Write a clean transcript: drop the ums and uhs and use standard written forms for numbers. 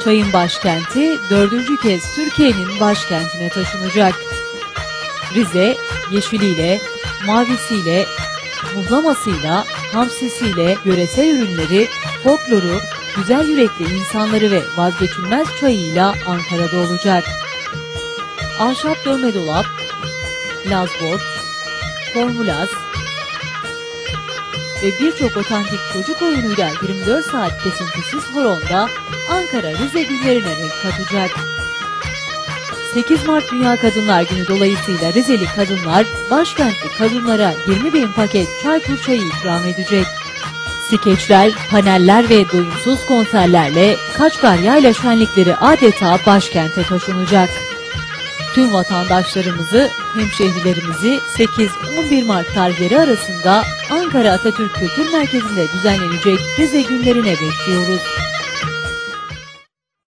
Çayın başkenti 4. kez Türkiye'nin başkentine taşınacak. Rize, yeşiliyle, mavisiyle, muhlamasıyla, hamsisiyle, yöresel ürünleri, folkloru, güzel yürekli insanları ve vazgeçilmez çayıyla Ankara'da olacak. Ahşap dövme dolap, lazbord, formülaz ve birçok otantik çocuk oyunuyla 24 saat kesintisiz horonda Ankara Rize günlerine renk katacak. 8 Mart Dünya Kadınlar Günü dolayısıyla Rizeli kadınlar başkentli kadınlara 20.000 paket Çaykur çayı ikram edecek. Skeçler, paneller ve doyumsuz konserlerle Kaçkar Yayla şenlikleri adeta başkente taşınacak. Tüm vatandaşlarımızı, hemşehrilerimizi 8-11 Mart tarihleri arasında Ankara Atatürk Kültür Merkezi'nde düzenlenecek Rize günlerine bekliyoruz.